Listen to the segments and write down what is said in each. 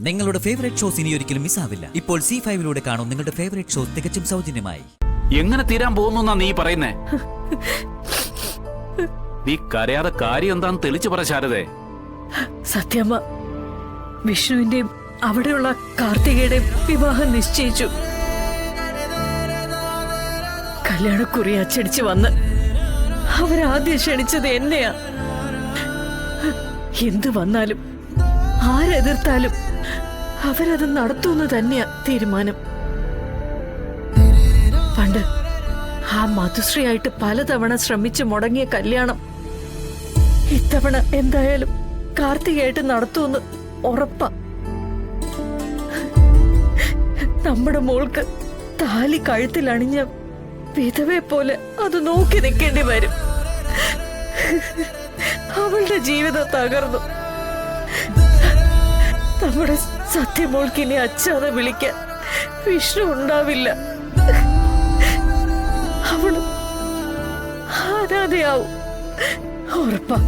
നിങ്ങളുടെ favourite shows ഇനി ഒരിക്കലും മിസ്സാവില്ല. ഇപ്പോൾ C5 കാണും നിങ്ങളുടെ ഫേവറേറ്റ് ഷോസ് തികച്ചും സൗജന്യമായി. എങ്ങനെ തീരാൻ പോകുന്നു നീ പറയുന്നേ? നീ കരയാതെ കാര്യം എന്താന്ന് തെളിച്ചു പറ ശാരദേ. സത്യമ്മ, വിഷ്ണുവിന്റെയും അവിടെയുള്ള കാർത്തികയുടെയും വിവാഹം നിശ്ചയിച്ചു. കല്യാണക്കുറി അച്ചടിച്ച് വന്ന് അവരാദ്യം ക്ഷണിച്ചത് എന്നെയാ. എന്തു വന്നാലും ആരെതിർത്താലും അവരത് നടത്തുമെന്ന് തന്നെയാ തീരുമാനം. പണ്ട് ആ മധുശ്രീയായിട്ട് പലതവണ ശ്രമിച്ചു മുടങ്ങിയ കല്യാണം ഇത്തവണ എന്തായാലും കാർത്തികയായിട്ട് നടത്തുമെന്ന് ഉറപ്പാ. നമ്മുടെ മോൾക്ക് താലി കഴുത്തിലണിഞ്ഞ വിധവയെ പോലെ അത് നോക്കി നിൽക്കേണ്ടി വരും. അവളുടെ ജീവിതം തകർന്നു. നമ്മുടെ സത്യമോൾക്ക് ഇനി അച്ഛാതെ വിളിക്കാൻ വിഷ്ണു ഉണ്ടാവില്ല. അവള് അനാഥയാവും, ഉറപ്പാ.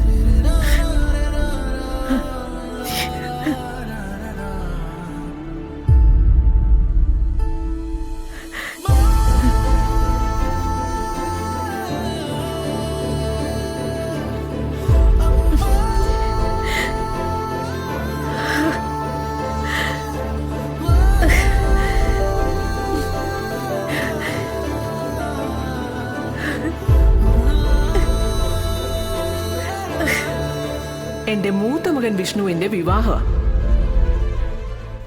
എന്റെ മൂത്ത മകൻ വിഷ്ണുവിന്റെ വിവാഹം.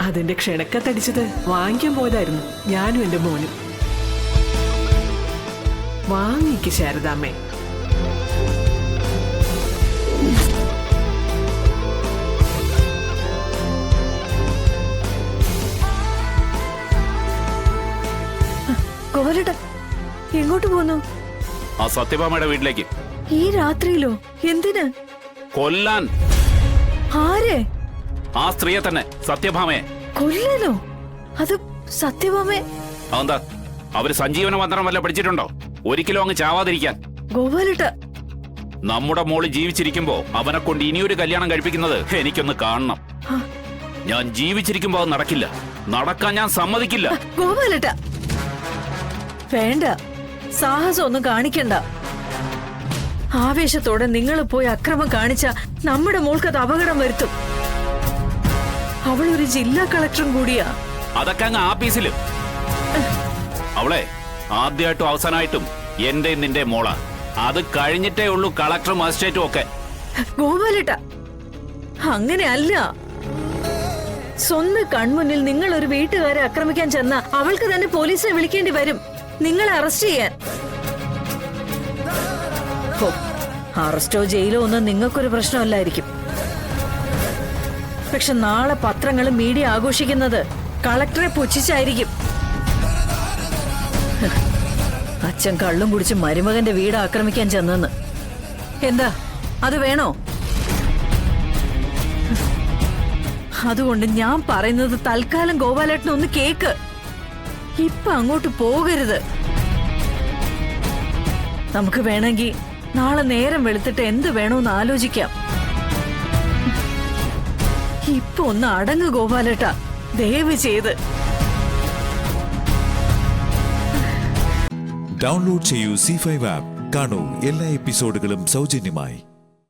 അതിന്റെ ക്ഷണക്കത്തടിച്ചത് വാങ്ങിക്കാൻ പോയതായിരുന്നു ഞാനും എന്റെ മോനും. വാങ്ങിക്ക് ശാരദാമ്മേ. കോലട്ട എങ്ങോട്ട് പോന്നു? ആ സത്യഭാമയുടെ വീട്ടിലേക്ക്. ഈ രാത്രിയിലോ? എന്തിന്? കൊല്ലാൻ. ആരെ? ആ സ്ത്രീയെ തന്നെ, സത്യഭാമയെ. കൊല്ലാനോ? അത് സത്യഭാമയെ? അതെന്താ, അവര് സഞ്ജീവന മന്ത്രം വല്ല പഠിച്ചിട്ടുണ്ടോ? ഒരിക്കലും അങ്ങ് ചാവാതിരിക്കാൻ. ഗോപാലട്ട, നമ്മുടെ മോള് ജീവിച്ചിരിക്കുമ്പോ അവനെ കൊണ്ട് ഇനിയൊരു കല്യാണം കഴിപ്പിക്കുന്നത് എനിക്കൊന്ന് കാണണം. ഞാൻ ജീവിച്ചിരിക്കുമ്പോ അത് നടക്കില്ല. നടക്കാൻ ഞാൻ സമ്മതിക്കില്ല. ഗോപാലട്ട, വേണ്ട, സാഹസം ഒന്നും കാണിക്കണ്ട. ആവേശത്തോടെ നിങ്ങൾ പോയി അക്രമം കാണിച്ച നമ്മുടെ മോൾക്ക് അത് അപകടം വരുത്തും. അവളൊരു ജില്ലാ കളക്ടറും കൂടിയാ. അതൊക്കെ അങ്ങ് ആഫീസിലും. അവളെ ആദ്യമായിട്ടും അവസാനമായിട്ടും എന്റെ നിന്റെ മോള. അത് കഴിഞ്ഞിട്ടേ ഉള്ളൂ കളക്ടറും മജിസ്ട്രേറ്റും ഒക്കെ. ഗോപാലട്ട, അങ്ങനെയല്ല. സ്വന്തം കൺമുന്നിൽ നിങ്ങൾ ഒരു വീട്ടുകാരെ ആക്രമിക്കാൻ ചെന്ന അവൾക്ക് തന്നെ പോലീസിനെ വിളിക്കേണ്ടി വരും നിങ്ങളെ അറസ്റ്റ് ചെയ്യാൻ. അറസ്റ്റോ ജയിലോ ഒന്നും നിങ്ങൾക്കൊരു പ്രശ്നമല്ലായിരിക്കും. പക്ഷെ നാളെ പത്രങ്ങളും മീഡിയ ആഘോഷിക്കുന്നത് കളക്ടറെ പുച്ഛിച്ചായിരിക്കും. അച്ഛൻ കള്ളും കുടിച്ച് മരുമകന്റെ വീട് ആക്രമിക്കാൻ ചെന്നെന്ന്. എന്താ, അത് വേണോ? അതുകൊണ്ട് ഞാൻ പറയുന്നത് തൽക്കാലം ഗോപാലേട്ടനൊന്ന് കേക്ക്. ഇപ്പൊ അങ്ങോട്ട് പോകരുത്. നമുക്ക് വേണമെങ്കിൽ നാളെ നേരം വെളുത്തിട്ട് എന്ത് വേണോന്ന് ആലോചിക്കാം. ഇപ്പൊ ഒന്ന് അടങ്ങ് ഗോപാലേട്ട, ദയവ് ചെയ്ത്. ഡൗൺലോഡ് ചെയ്യൂ C5 ആപ്പ്. കാണൂ എല്ലാ എപ്പിസോഡുകളും സൗജന്യമായി.